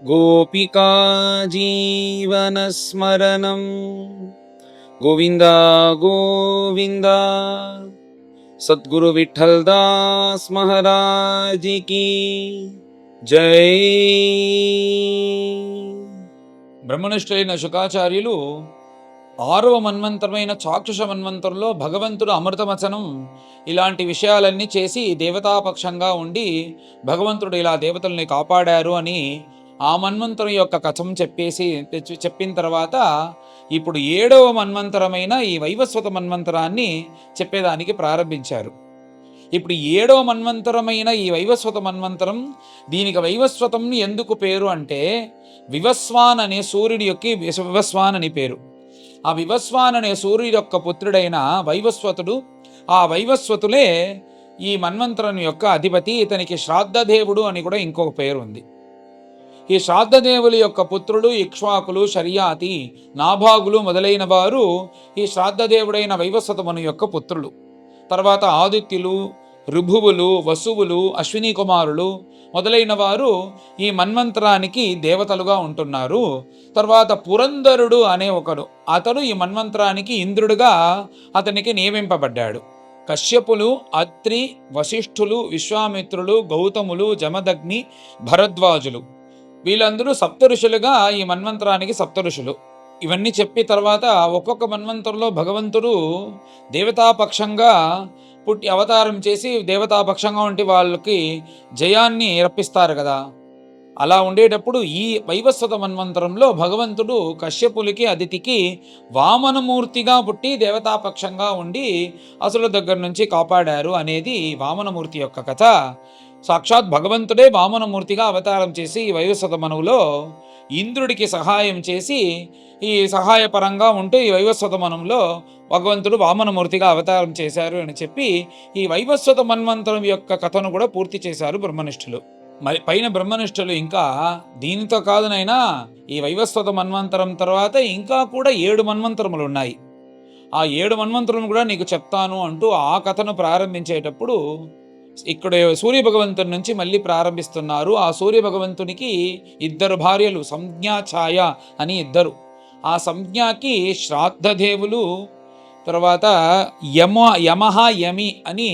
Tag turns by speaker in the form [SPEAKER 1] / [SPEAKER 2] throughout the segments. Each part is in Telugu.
[SPEAKER 1] गोपिका जीवनस्मरणं गोविन्द गोविन्द। सद्गुरु विठ्ठल दास महाराज की जय। బ్రహ్మనిష్ఠులైన శుకాచార్యులు 6వ మన్వంతరమైన చాక్షుష మన్వంతరంలో భగవంతుడు అమృతవచనం ఇలాంటి విషయాలన్నీ చేసి దేవతాపక్షంగా ఉండి భగవంతుడు ఇలా దేవతల్ని కాపాడారు అని ఆ మన్వంతరం యొక్క కథం చెప్పిన తర్వాత ఇప్పుడు 7వ మన్వంతరమైన ఈ వైవస్వత మన్వంతరాన్ని చెప్పేదానికి ప్రారంభించారు. ఇప్పుడు 7వ మన్వంతరమైన ఈ వైవస్వత మన్వంతరం, దీనికి వైవస్వతం ఎందుకు పేరు అంటే వివస్వాన్ అనే సూర్యుడి యొక్క వివస్వాన్ అని పేరు. ఆ వివస్వాన్ అనే సూర్యుడి యొక్క పుత్రుడైన వైవస్వతుడు, ఆ వైవస్వతులే ఈ మన్వంతరం యొక్క అధిపతి. ఇతనికి శ్రాద్ధదేవుడు అని కూడా ఇంకొక పేరు ఉంది. ఈ శ్రాద్ధదేవుల యొక్క పుత్రుడు ఇక్ష్వాకులు, శర్యాతి, నాభాగులు మొదలైన వారు ఈ శ్రాద్ధదేవుడైన వైవస్వతముని యొక్క పుత్రులు. తర్వాత ఆదిత్యులు, ఋభువులు, వసువులు, అశ్విని కుమారులు మొదలైన వారు ఈ మన్వంతరానికి దేవతలుగా ఉంటున్నారు. తర్వాత పురంధరుడు అనే ఒకడు, అతడు ఈ మన్వంతరానికి ఇంద్రుడుగా అతనికి నియమింపబడ్డాడు. కశ్యపులు, అత్రి, వశిష్ఠులు, విశ్వామిత్రులు, గౌతములు, జమదగ్ని, భరద్వాజులు వీళ్ళందరూ సప్తఋషులుగా ఈ మన్వంతరానికి సప్తఋషులు. ఇవన్నీ చెప్పి తర్వాత ఒక్కొక్క మన్వంతరంలో భగవంతుడు దేవతాపక్షంగా పుట్టి అవతారం చేసి దేవతాపక్షంగా ఉండి వాళ్ళకి జయాన్ని రప్పిస్తారు కదా. అలా ఉండేటప్పుడు ఈ వైవస్వత మన్వంతరంలో భగవంతుడు కశ్యపులకి, అదితికి వామనమూర్తిగా పుట్టి దేవతాపక్షంగా ఉండి అసుల దగ్గర నుంచి కాపాడారు అనేది వామనమూర్తి యొక్క కథ. సాక్షాత్ భగవంతుడే వామనమూర్తిగా అవతారం చేసి ఈ వైవస్వత మనువులో ఇంద్రుడికి సహాయం చేసి ఈ సహాయపరంగా ఉంటూ ఈ వైవస్వత మనంలో భగవంతుడు వామనమూర్తిగా అవతారం చేశారు అని చెప్పి ఈ వైవస్వత మన్వంతరం యొక్క కథను కూడా పూర్తి చేశారు బ్రహ్మనిష్ఠులు. మరి పైన బ్రహ్మనిష్ఠులు ఇంకా దీనితో కాదునైనా ఈ వైవస్వత మన్వంతరం తర్వాత ఇంకా కూడా 7 మన్వంతరములు ఉన్నాయి. ఆ 7 మన్వంతరం కూడా నీకు చెప్తాను అంటూ ఆ కథను ప్రారంభించేటప్పుడు ఇక్కడ సూర్య భగవంతుని నుంచి మళ్ళీ ప్రారంభిస్తున్నారు. ఆ సూర్య భగవంతునికి 2 భార్యలు, సంజ్ఞా, ఛాయ అని 2. ఆ సంజ్ఞాకి శ్రాద్ధదేవులు, తర్వాత యమహ, యమి అని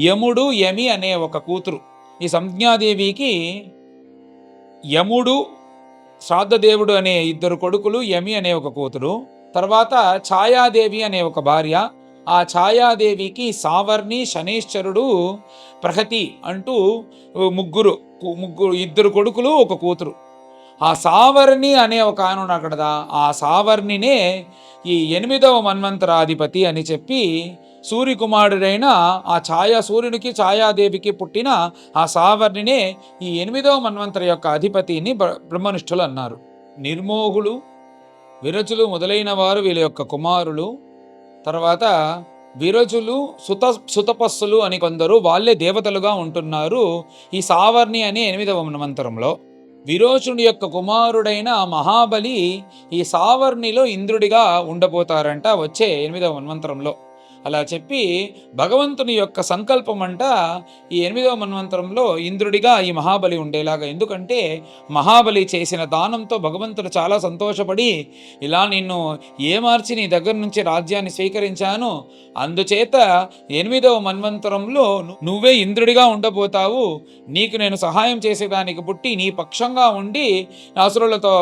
[SPEAKER 1] యముడు, యమి అనే ఒక కూతురు. ఈ సంజ్ఞాదేవికి యముడు, శ్రాద్ధదేవుడు అనే 2 కొడుకులు, యమి అనే ఒక కూతురు. తర్వాత ఛాయాదేవి అనే ఒక భార్య. ఆ ఛాయాదేవికి సావర్ణి, శనేశ్వరుడు, ప్రహతి అంటూ ముగ్గురు 2 కొడుకులు, 1 కూతురు. ఆ సావర్ణి అనే ఒక ఆయన ఉన్నాడు కదా, ఆ సావర్ణినే ఈ 8వ మన్వంతరాధిపతి అని చెప్పి సూర్యకుమారుడైన ఆ సూర్యునికి, ఛాయాదేవికి పుట్టిన ఆ సావర్ణినే ఈ 8వ మన్వంతర యొక్క అధిపతిని బ్రహ్మనిష్ఠులు అన్నారు. నిర్మోహులు, విరచులు మొదలైన వారు వీళ్ళ యొక్క కుమారులు. తర్వాత విరజులు, సుతపస్సులు అని కొందరు, వాళ్ళే దేవతలుగా ఉంటున్నారు ఈ సావర్ణి అనే 8వ మన్వంతరంలో. విరోచుని యొక్క కుమారుడైన మహాబలి ఈ సావర్ణిలో ఇంద్రుడిగా ఉండబోతారంట వచ్చే 8వ మన్వంతరంలో. అలా చెప్పి భగవంతుని యొక్క సంకల్పం అంట ఈ 8వ మన్వంతరంలో ఇంద్రుడిగా ఈ మహాబలి ఉండేలాగా. ఎందుకంటే మహాబలి చేసిన దానంతో భగవంతుడు చాలా సంతోషపడి ఇలా నిన్ను ఏమార్చి నీ దగ్గర నుంచి రాజ్యాన్ని స్వీకరించాను, అందుచేత 8వ మన్వంతరంలో నువ్వే ఇంద్రుడిగా ఉండబోతావు, నీకు నేను సహాయం చేసేదానికి పుట్టి నీ పక్షంగా ఉండి అసురులతో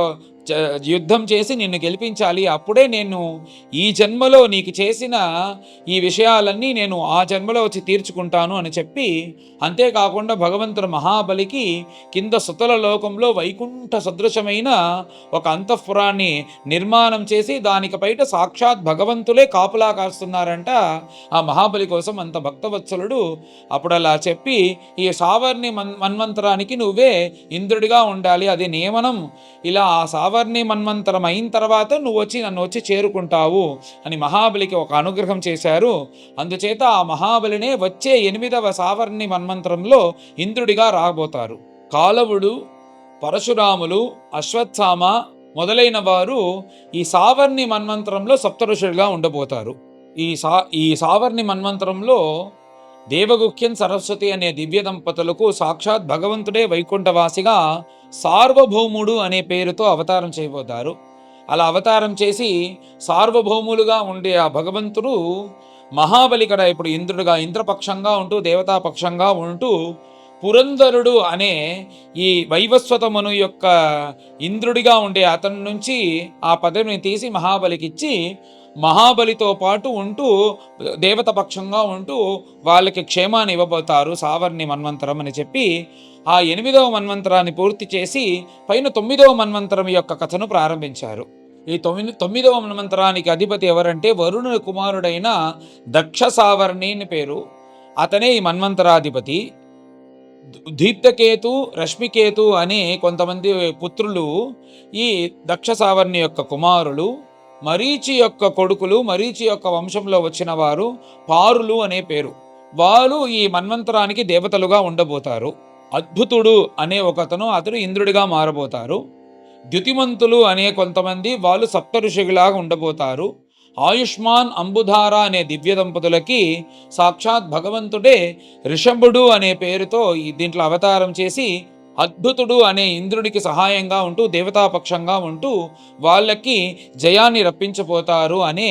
[SPEAKER 1] యుద్ధం చేసి నిన్ను గెలిపించాలి, అప్పుడే నేను ఈ జన్మలో నీకు చేసిన ఈ విషయాలన్నీ నేను ఆ జన్మలో వచ్చి తీర్చుకుంటాను అని చెప్పి, అంతేకాకుండా భగవంతుడు మహాబలికి కింద సుతల లోకంలో వైకుంఠ సదృశమైన ఒక అంతఃపురాన్ని నిర్మాణం చేసి దానికి బయట సాక్షాత్ భగవంతులే కాపులా కాస్తున్నారంట ఆ మహాబలి కోసం. అంత భక్తవత్సలుడు. అప్పుడు అలా చెప్పి ఈ సావర్ణి మన్వంతరానికి నువ్వే ఇంద్రుడిగా ఉండాలి, అది నియమనం. ఇలా ఆ సావర్ణి మన్వంతరం అయిన తర్వాత నువ్వు నన్ను వచ్చి చేరుకుంటావు అని మహాబలికి ఒక అనుగ్రహం చేశారు. అందుచేత ఆ మహాబలినే వచ్చే 8వ సావర్ణి మన్వంతరంలో ఇంద్రుడిగా రాబోతారు. కాలవుడు, పరశురాములు, అశ్వత్థామ మొదలైన వారు ఈ సావర్ణి మన్వంతరంలో సప్తఋషులుగా ఉండబోతారు. ఈ సావర్ణి మన్వంతరంలో దేవగుఖ్యం సరస్వతి అనే దివ్య దంపతులకు సాక్షాత్ భగవంతుడే వైకుంఠవాసిగా సార్వభౌముడు అనే పేరుతో అవతారం చేయబోతారు. అలా అవతారం చేసి సార్వభౌములుగా ఉండే ఆ భగవంతుడు మహాబలి కడ ఇప్పుడు ఇంద్రుడుగా ఇంద్రపక్షంగా ఉంటూ దేవతాపక్షంగా ఉంటూ పురంధరుడు అనే ఈ వైవస్వతమును యొక్క ఇంద్రుడిగా ఉండే అతని నుంచి ఆ పదవిని తీసి మహాబలికిచ్చి మహాబలితో పాటు ఉంటూ దేవత పక్షంగా ఉంటూ వాళ్ళకి క్షేమాన్ని ఇవ్వబోతారు సావర్ణి మన్వంతరం అని చెప్పి ఆ 8వ మన్వంతరాన్ని పూర్తి చేసి పైన 9వ మన్వంతరం యొక్క కథను ప్రారంభించారు. ఈ 9వ మన్వంతరానికి అధిపతి ఎవరంటే వరుణుని కుమారుడైన దక్ష సావర్ణి అని పేరు. అతనే ఈ మన్వంతరాధిపతి. దీప్తకేతు రశ్మికేతు అనే కొంతమంది పుత్రులు ఈ దక్ష సావర్ణి యొక్క కుమారులు. మరీచి యొక్క కొడుకులు, మరీచి యొక్క వంశంలో వచ్చిన వారు పారులు అనే పేరు. వారు ఈ మన్వంతరానికి దేవతలుగా ఉండబోతారు. అద్భుతుడు అనే ఒకతను అతడు ఇంద్రుడిగా మారబోతారు. ద్యుతిమంతులు అనే కొంతమంది వాళ్ళు సప్త ఋషిలాగా ఉండబోతారు. ఆయుష్మాన్ అంబుధార అనే దివ్య దంపతులకి సాక్షాత్ భగవంతుడే రిషభుడు అనే పేరుతో దీంట్లో అవతారం చేసి అద్భుతుడు అనే ఇంద్రుడికి సహాయంగా ఉంటూ దేవతాపక్షంగా ఉంటూ వాళ్ళకి జయాన్ని రప్పించబోతారు అనే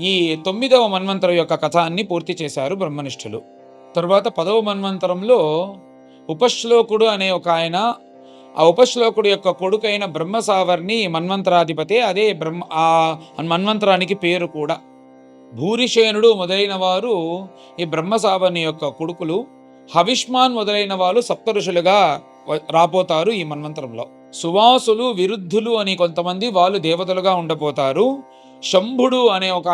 [SPEAKER 1] ఈ 9వ మన్వంతరం యొక్క కథాన్ని పూర్తి చేశారు బ్రహ్మనిష్ఠులు. తరువాత 10వ మన్వంతరంలో ఉపశ్లోకుడు అనే ఒక ఆయన, ఆ ఉపశ్లోకుడు యొక్క కొడుకైన బ్రహ్మసావర్ణి మన్వంతరాధిపతి. అదే ఆ మన్వంతరానికి పేరు కూడా. భూరిషేనుడు మొదలైన వారు ఈ బ్రహ్మసావర్ణి యొక్క కొడుకులు. హవిష్మాన్ మొదలైన వాళ్ళు సప్త ఋషులుగా రాబోతారు ఈ మన్వంతరంలో. సువాసులు విరుద్ధులు అని కొంతమంది వాళ్ళు దేవతలుగా ఉండబోతారు. శంభుడు అనే ఒక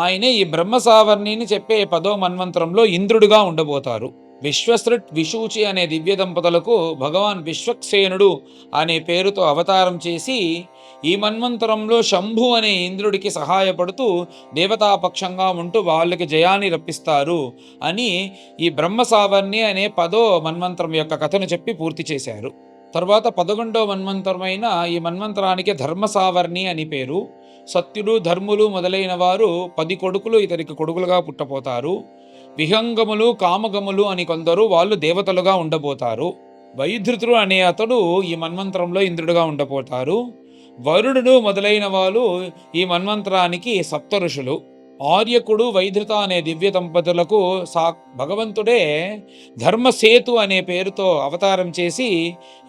[SPEAKER 1] ఆయనే ఈ బ్రహ్మసావర్ణిని చెప్పే 10వ మన్వంతరంలో ఇంద్రుడిగా ఉండబోతారు. విశ్వశ్రుట్ విశూచి అనే దివ్య దంపతులకు భగవాన్ విశ్వక్సేనుడు అనే పేరుతో అవతారం చేసి ఈ మన్వంతరంలో శంభు అనే ఇంద్రుడికి సహాయపడుతూ దేవతాపక్షంగా ఉంటూ వాళ్ళకి జయాన్ని రప్పిస్తారు అని ఈ బ్రహ్మసావర్ణి అనే 10వ మన్వంతరం యొక్క కథను చెప్పి పూర్తి చేశారు. తర్వాత 11వ మన్వంతరమైన ఈ మన్వంతరానికి ధర్మసావర్ణి అని పేరు. సత్యుడు ధర్ములు మొదలైన వారు 10 కొడుకులు ఇతనికి కొడుకులుగా పుట్టబోతారు. విహంగములు కామగములు అని కొందరు వాళ్ళు దేవతలుగా ఉండబోతారు. వైధృతుడు అనే అతడు ఈ మన్వంతరంలో ఇంద్రుడుగా ఉండబోతారు. వరుణుడు మొదలైన వాళ్ళు ఈ మన్వంతరానికి సప్త ఋషులు. ఆర్యకుడు వైధృత అనే దివ్య దంపతులకు భగవంతుడే ధర్మసేతు అనే పేరుతో అవతారం చేసి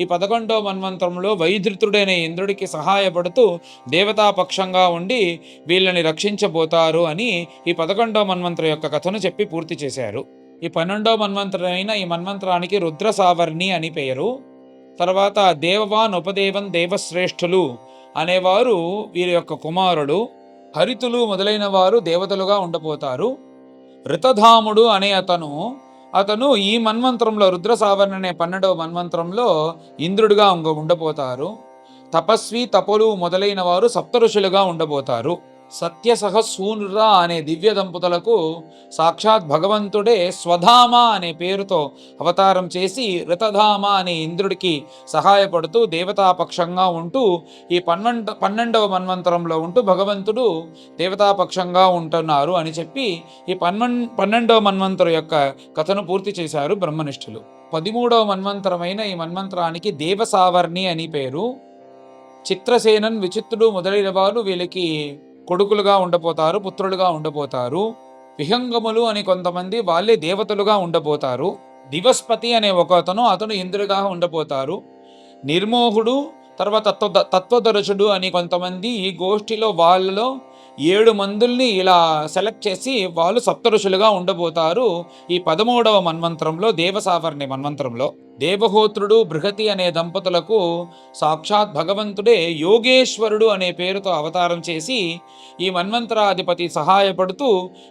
[SPEAKER 1] ఈ 11వ మన్వంతరంలో వైధృతుడైన ఇంద్రుడికి సహాయపడుతూ దేవతాపక్షంగా ఉండి వీళ్ళని రక్షించబోతారు అని ఈ 11వ మన్వంతరం యొక్క కథను చెప్పి పూర్తి చేశారు. ఈ 12వ మన్వంతరైన ఈ మన్వంతరానికి రుద్రసావర్ణి అని పేరు. తర్వాత దేవవాన్ ఉపదేవన్ దేవశ్రేష్ఠులు అనేవారు వీరి యొక్క కుమారుడు. హరితులు మొదలైన వారు దేవతలుగా ఉండబోతారు. ఋతధాముడు అనే అతను ఈ మన్వంతరంలో రుద్రసావర్ణి అనే 12వ మన్వంతరంలో ఇంద్రుడిగా ఉండబోతారు. తపస్వి తపలు మొదలైన వారు సప్త ఋషులుగా ఉండబోతారు. సత్యసహసూనుర అనే దివ్య దంపతులకు సాక్షాత్ భగవంతుడే స్వధామ అనే పేరుతో అవతారం చేసి ఋతధామ అనే ఇంద్రుడికి సహాయపడుతూ దేవతాపక్షంగా ఉంటూ ఈ 12వ మన్వంతరంలో ఉంటూ భగవంతుడు దేవతాపక్షంగా ఉంటున్నారు అని చెప్పి ఈ 12వ మన్వంతరం యొక్క కథను పూర్తి చేశారు బ్రహ్మనిష్ఠులు. 13వ మన్వంతరమైన ఈ మన్వంతరానికి దేవసావర్ణి అని పేరు. చిత్రసేనన్ విచిత్రుడు మొదలైన వారు వీళ్ళకి కొడుకులుగా ఉండబోతారు, పుత్రులుగా ఉండబోతారు. విహంగములు అని కొంతమంది వాళ్ళే దేవతలుగా ఉండబోతారు. దివస్పతి అనే అతను ఇంద్రుడిగా ఉండబోతారు. నిర్మోహుడు తర్వాత తత్వదర్శుడు అని కొంతమంది ఈ గోష్ఠిలో వాళ్ళలో 7 మందుల్ని ఇలా సెలెక్ట్ చేసి వాళ్ళు సప్త ఋషులుగా ఉండబోతారు ఈ 13వ మన్వంతరంలో దేవసావర్ణి మన్వంతరంలో. దేవహోత్రుడు బృహతి అనే దంపతులకు సాక్షాత్ భగవంతుడే యోగేశ్వరుడు అనే పేరుతో అవతారం చేసి ఈ మన్వంతరాధిపతి సహాయపడుతూ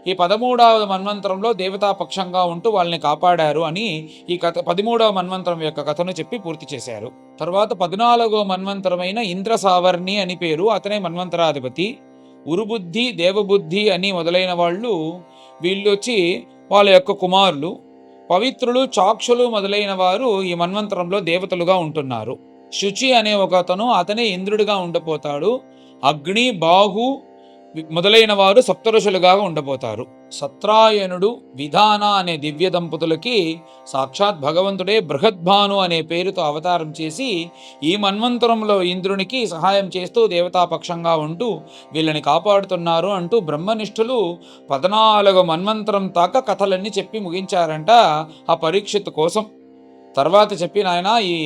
[SPEAKER 1] ఈ 13వ మన్వంతరంలో దేవతాపక్షంగా ఉంటూ వాళ్ళని కాపాడారు అని ఈ కథ 13వ మన్వంతరం యొక్క కథను చెప్పి పూర్తి చేశారు. తర్వాత 14వ మన్వంతరమైన ఇంద్రసావర్ణి అని పేరు. అతనే మన్వంతరాధిపతి. ఉరుబుద్ధి దేవబుద్ధి అని మొదలైన వీళ్ళు వచ్చి వాళ్ళ యొక్క కుమారులు. పవిత్రులు చాక్షులు మొదలైన వారు ఈ మన్వంతరంలో దేవతలుగా ఉంటున్నారు. శుచి అనే అతనే ఇంద్రుడిగా ఉండబోతాడు. అగ్ని బాహు మొదలైన వారు సప్తఋషులుగా ఉండబోతారు. సత్రాయనుడు, విధాన అనే దివ్య దంపతులకి సాక్షాత్ భగవంతుడే బృహద్భాను అనే పేరుతో అవతారం చేసి ఈ మన్వంతరంలో ఇంద్రునికి సహాయం చేస్తూ దేవతాపక్షంగా ఉంటూ వీళ్ళని కాపాడుతున్నారు అంటూ బ్రహ్మనిష్ఠులు 14 మన్వంతరం దాకా కథలన్నీ చెప్పి ముగించారంట ఆ పరీక్షిత్ కోసం. తర్వాత చెప్పిన ఆయన ఈ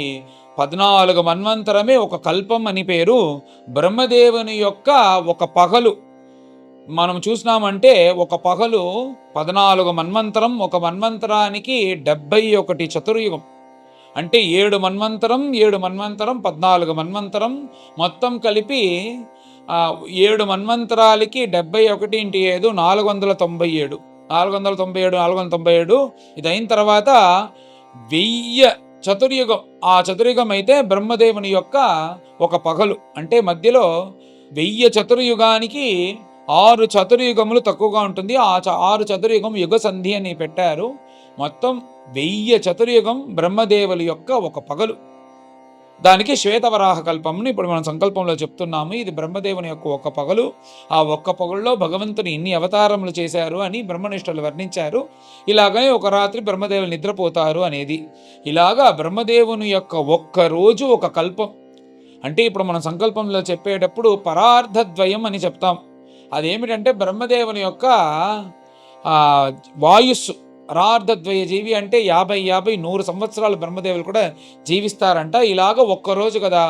[SPEAKER 1] 14 మన్వంతరమే ఒక కల్పం అని పేరు. బ్రహ్మదేవుని యొక్క ఒక పగలు మనం చూసినామంటే ఒక పగలు 14 మన్వంతరం, ఒక మన్వంతరానికి 71 చతుర్యుగం. అంటే 7 మన్వంతరం 7 మన్వంతరం 14 మన్వంతరం మొత్తం కలిపి 7 మన్వంతరాలకి 71 ఇంటి 7 497 497 497. ఇది అయిన తర్వాత 1000 చతుర్యుగం. ఆ చతుర్యుగం అయితే బ్రహ్మదేవుని యొక్క ఒక పగలు. అంటే మధ్యలో 1000 చతుర్యుగానికి 6 చతుర్యుగములు తక్కువగా ఉంటుంది. ఆ 6 చతుర్యుగం యుగ సంధి అని పెట్టారు. మొత్తం 1000 చతుర్యుగం బ్రహ్మదేవుల యొక్క ఒక పగలు. దానికి శ్వేతవరాహ కల్పంని ఇప్పుడు మనం సంకల్పంలో చెప్తున్నాము. ఇది బ్రహ్మదేవుని యొక్క ఒక్క పగలు. ఆ ఒక్క పగల్లో భగవంతుని ఇన్ని అవతారములు చేశారు అని బ్రహ్మనిష్ఠులు వర్ణించారు. ఇలాగనే ఒక రాత్రి బ్రహ్మదేవులు నిద్రపోతారు అనేది. ఇలాగా బ్రహ్మదేవుని యొక్క ఒక్క రోజు ఒక కల్పం. అంటే ఇప్పుడు మనం సంకల్పంలో చెప్పేటప్పుడు పరార్ధద్వయం అని చెప్తాం. అదేమిటంటే బ్రహ్మదేవుని యొక్క వాయుస్సు పరార్ధద్వయ జీవి అంటే 50-100 సంవత్సరాలు బ్రహ్మదేవులు కూడా జీవిస్తారంట. ఇలాగ ఒక్కరోజు కదా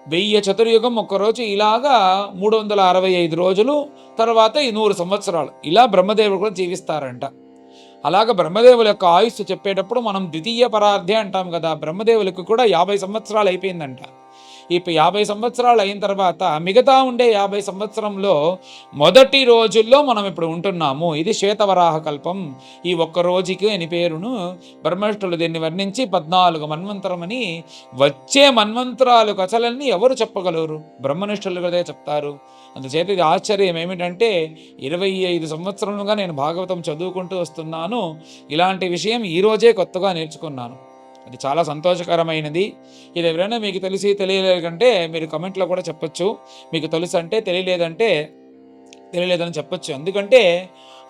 [SPEAKER 1] 1000 చతుర్యుగం ఒక్కరోజు, ఇలాగా 365 రోజులు, తర్వాత ఈ 100 సంవత్సరాలు ఇలా బ్రహ్మదేవులు కూడా జీవిస్తారంట. అలాగ బ్రహ్మదేవుల యొక్క ఆయుస్సు చెప్పేటప్పుడు మనం ద్వితీయ పరార్ధే అంటాం కదా. బ్రహ్మదేవులకు కూడా 50 సంవత్సరాలు అయిపోయిందంట. ఈ 50 సంవత్సరాలు అయిన తర్వాత మిగతా ఉండే 50 సంవత్సరంలో మొదటి రోజుల్లో మనం ఇప్పుడు ఉంటున్నాము. ఇది శ్వేతవరాహ కల్పం. ఈ ఒక్క రోజుకి అని పేరును బ్రహ్మనిష్ఠులు దీన్ని వర్ణించి 14 మన్వంతరం అని. వచ్చే మన్వంతరాలు కథలన్నీ ఎవరు చెప్పగలరు? బ్రహ్మనిష్ఠులు కదే చెప్తారు. అందుచేత ఇది ఆశ్చర్యం ఏమిటంటే 25 సంవత్సరాలుగా నేను భాగవతం చదువుకుంటూ వస్తున్నాను. ఇలాంటి విషయం ఈరోజే కొత్తగా నేర్చుకున్నాను. అది చాలా సంతోషకరమైనది. ఇది ఎవరైనా మీకు తెలిసి తెలియలేదంటే మీరు కమెంట్లో కూడా చెప్పచ్చు. మీకు తెలుసు అంటే తెలియలేదని చెప్పచ్చు. ఎందుకంటే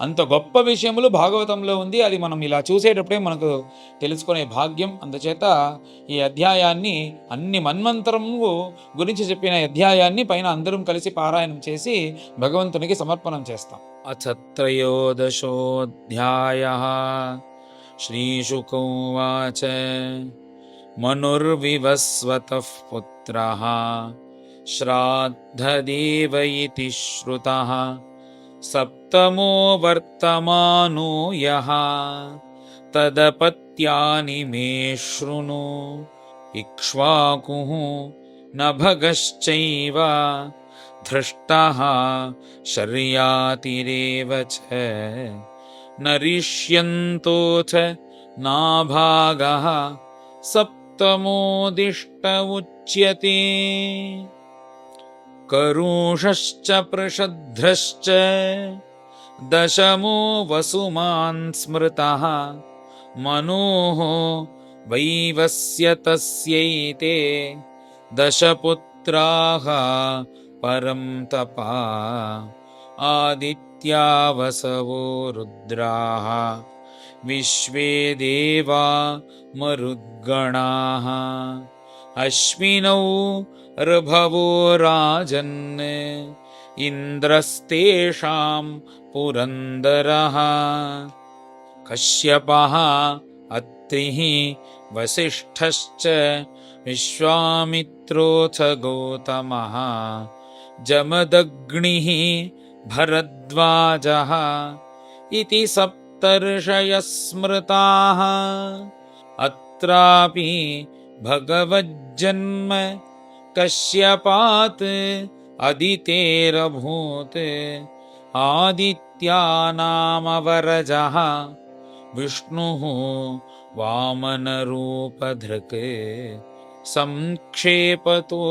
[SPEAKER 1] అంత గొప్ప విషయములు భాగవతంలో ఉంది. అది మనం ఇలా చూసేటప్పుడే మనకు తెలుసుకునే భాగ్యం. అందుచేత ఈ అధ్యాయాన్ని అన్ని మన్వంతరము గురించి చెప్పిన అధ్యాయాన్ని పైన అందరం కలిసి పారాయణం చేసి భగవంతునికి సమర్పణం చేస్తాం. అథ త్రయోదశోऽధ్యాయః. శ్రీశుక ఉవాచ. మనుర్వివస్వతః పుత్రః శ్రాద్ధదేవ ఇతి శ్రుతః. సప్తమో వర్తమానో యః తదపత్యాని మే శృణు. ఇక్ష్వాకుః నభగశ్చైవ ధృష్టః శర్యాతిరేవ చ. నరిష్యంతోథ నాభాగః సప్తమోదిష్ట ఉచ్యతే. కరుషశ్చ పృషధ్రశ్చ దశమో వసుమాన్ స్మృతః. మనోః వైవస్య తస్యైతే దశపుత్రాః పరం తపా. ఆదిత్యావసవో రుద్రాః విశ్వే దేవా మరుద్గణాః. అశ్వినౌ ఋభవో రాజన్ ఇంద్రస్తేషాం పురందరః. కశ్యపః అత్రిః వసిష్ఠశ్చ విశ్వామిత్రోऽథ గౌతమః. జమదగ్నిః భరద్వాజః ఇతి సప్తర్షయః స్మృతాః. అత్రాపి భగవజ్జన్మ కశ్యపాత్ అదితేరభూత్. ఆదిత్యానామవరజః విష్ణుః వామనరూపధృక్. సంక్షేపతో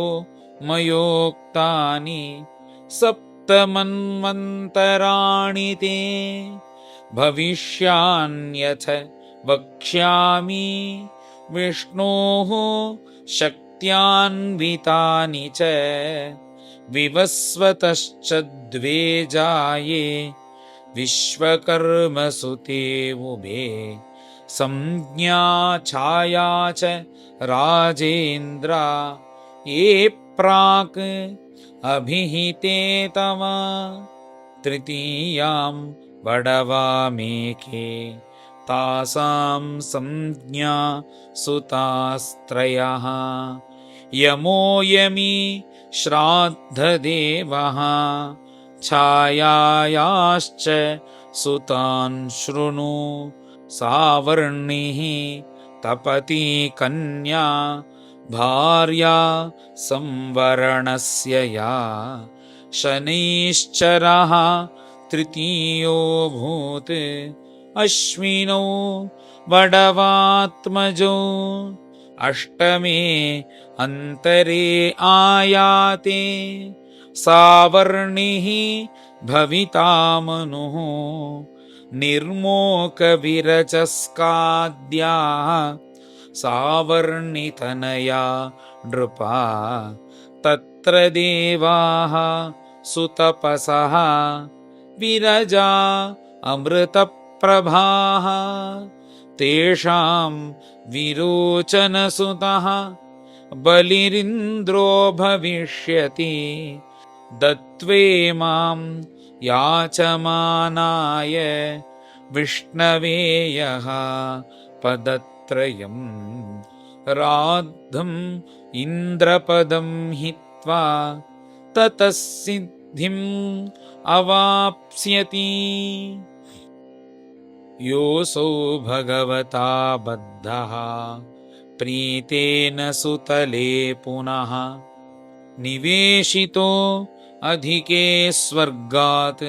[SPEAKER 1] మయోక్తాని సప్తమన్వంతరాణి తే. భవిష్యాన్యథ వక్ష్యామి విష్ణోః శక్త్యాన్వితాని చ. వివస్వతశ్చ ద్వే జాయే विश्वकर्मसुते उभे संज्ञा छाया च राजेन्द्र ये प्राक् अभिहिते तव तृतीयां बडवामेके तासां संज्ञा सुतास्त्रयः यमो यमी श्राद्धदेवः छायायाश्च सुतान् शृणु सावर्णिः तपति कन्या भार्या संवरणस्य या शनैश्चरः तृतीयो भूत् अश्विनौ वडवात्मजो अष्टमे अन्तरे आयाते सावर्णिः भविता मनुः निर्मोकविरचस्काद्याः सावर्णितनया नृपा तत्र देवाः सुतपसः विरजा अमृतप्रभाः तेषां विरोचनसुतः बलिरिन्द्रो भविष्यति दत्वेमां याचमानाय विष्णवे यः पदत्रयं राद्धम् इन्द्रपदं हित्वा ततः सिद्धिम् अवाप्स्यति योऽसौ भगवता बद्धः प्रीतेन सुतले पुनः निवेशितो अधिके स्वर्गात्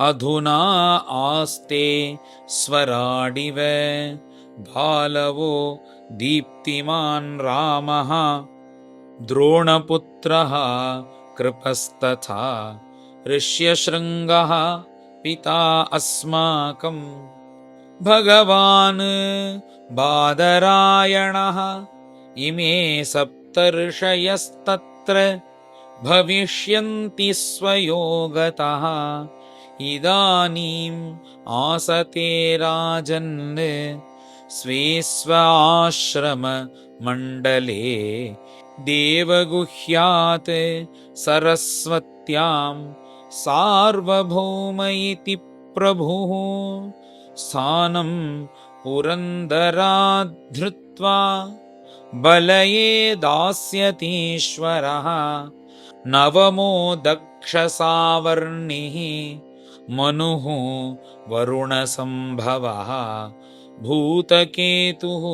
[SPEAKER 1] अधुना आस्ते स्वराडिव बालवो दीप्तिमान् रामः द्रोणपुत्रः कृपस्तथा ऋष्यशृङ्गः पिता अस्माकं भगवान् बादरायणः इमे सप्तर्षयस्तत्र भविष्यन्ति स्वयोगतः इदानीम् आसते राजन् स्वे स्वाश्रममण्डले देवगुह्यात् सरस्वत्यां सार्वभौम इति प्रभुः स्थानं पुरन्दरात् धृत्वा बलये दास्यतीश्वरः नवमो दक्षसावर्णिः मनुः वरुणसम्भवः भूतकेतुः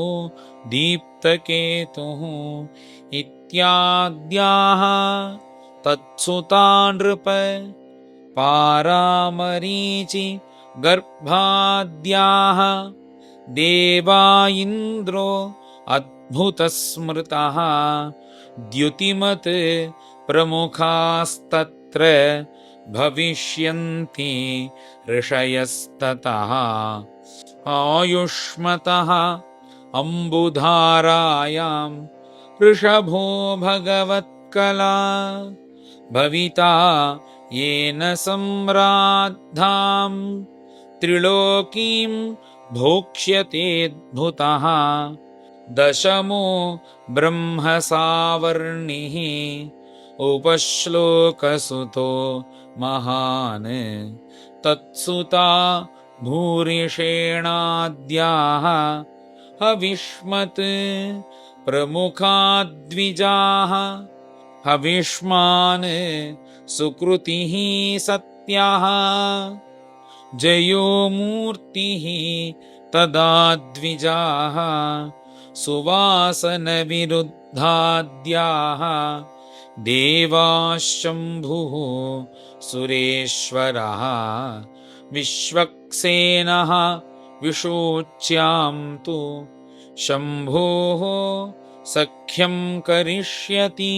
[SPEAKER 1] दीप्तकेतुः इत्याद्याः तत्सुता नृप पारामरीचि गर्भाद्याः देवा इन्द्रो अद्भुतस्मृतः द्युतिमत् प्रमुखास्तत्र भविष्यन्ति ऋषयस्ततः आयुष्मतः अम्बुधारायां ऋषभो भगवत्कला भविता येन सम्राद्धां त्रिलोकीं भोक्ष्यतेऽद्भुतः दशमो ब्रह्मसावर्णिः उपश्लोकसुतो महान् तत्सुता भूरिषेणाद्याः हविष्मत् प्रमुखाद्विजाः हविष्मान् सुकृतिः सत्याः जयो मूर्तिः तदा द्विजाः सुवासनविरुद्धाद्याः देवाशम्भुः सुरेश्वरः विश्वक्सेनः विशोच्यां तु शम्भोः सख्यं करिष्यति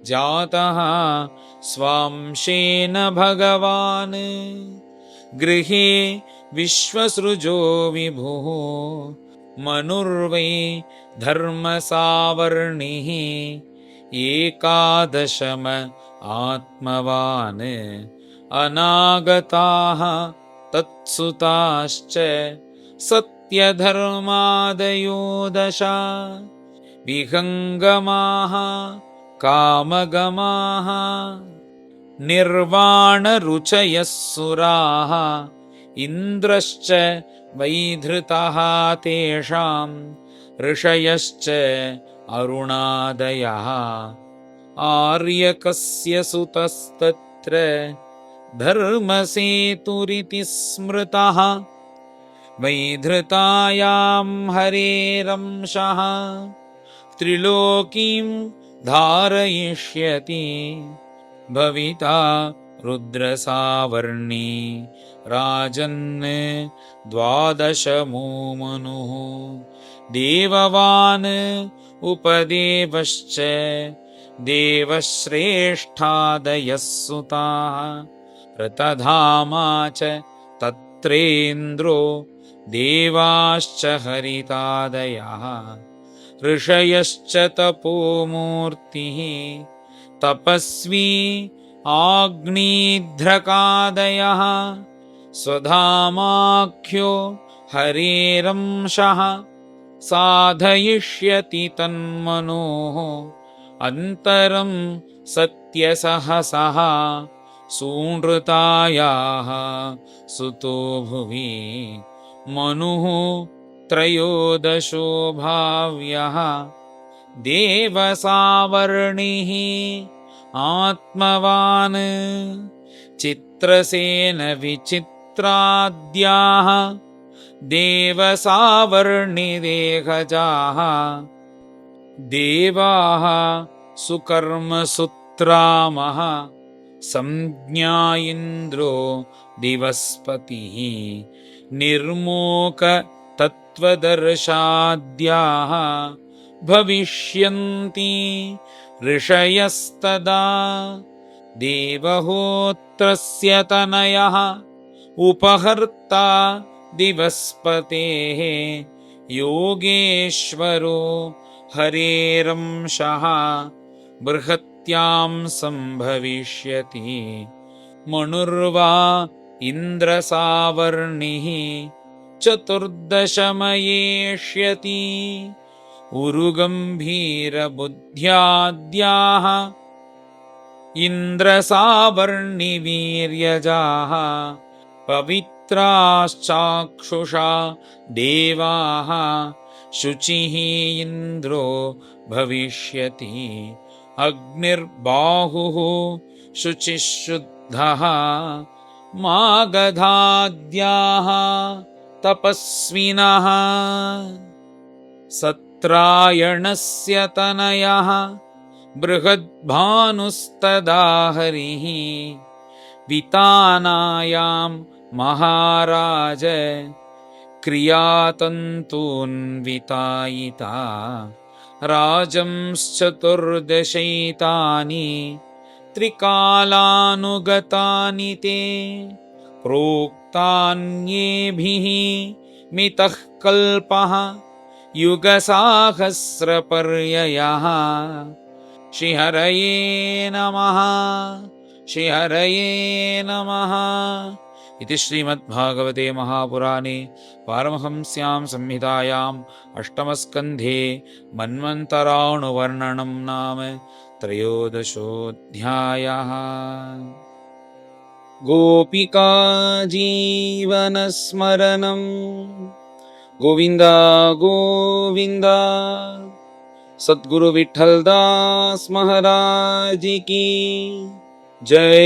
[SPEAKER 1] जातः स्वांशेन भगवान् गृहे विश्वसृजो विभुः मनुर्वै धर्मसावर्णिः एकादशम आत्मवान् अनागताः तत्सुताश्च सत्यधर्मादयो दश विहङ्गमाः कामगमाः निर्वाणरुचयः सुराः इन्द्रश्च वैधृतः तेषां ऋषयश्च अरुणादयः आर्यकस्य सुतस्तत्र धर्मसेतुरिति स्मृतः वैधृतायां हरेरंशः त्रिलोकीं धारयिष्यति भविता रुद्रसावर्णी राजन् द्वादशमो मनुः देववान् उपदेवश्च देवश्रेष्ठादयः सुताः रतधामा च तत्रेन्द्रो देवाश्च हरितादयः ऋषयश्च तपोमूर्तिः तपस्वी आग्निध्रकादयः स्वधामाख्यो हरेरंशः साधयिष्यति तन्मनोः अन्तरं सत्यसहसः सूनृतायाः सुतो भुवि मनुः त्रयोदशो भाव्यः देवसावर्णिः आत्मवान् चित्रसेन विचित्राद्याः देवसावर्णिदेहजाः देवाः सुकर्मसुत्रामः संज्ञा इन्द्रो दिवस्पतिः निर्मोक तत्त्वदर्शाद्याः भविष्यन्ति ऋषयस्तदा देवहोत्रस्य तनयः उपहर्ता दिवस्पतेः योगेश्वरो हरेरंशः बृहत्यां सम्भविष्यति मनुर्वा इन्द्रसावर्णिः चतुर्दशमयेष्यति उरुगम्भीरबुद्ध्याद्याः इन्द्रसावर्णिवीर्यजाः पवित्राश्चाक्षुषा देवाः शुचिः इन्द्रो भविष्यति अग्निर्बाहुः शुचिः शुद्धः मागधाद्याः तपस्विनः सत्रायणस्य तनयः बृहद्भानुस्तदा हरिः वितानायां महाराज क्रियातन्तून्वितायिता राजंश्चतुर्दशैतानि त्रिकालानुगतानि ते प्रोक्तान्येभिः मितः कल्पः युगसाहस्रपर्ययः श्रीहरये नमः श्रीहरये नमः इति श्रीमद्भागवते महापुराणे पारमहंस्यां संहितायाम् अष्टमस्कन्धे मन्वन्तराणुवर्णनं नाम त्रयोदशोऽध्यायः। गोपिका जीवनस्मरणं गोविन्द गोविन्द। सद्गुरु विठ्ठल दास महाराज की जय।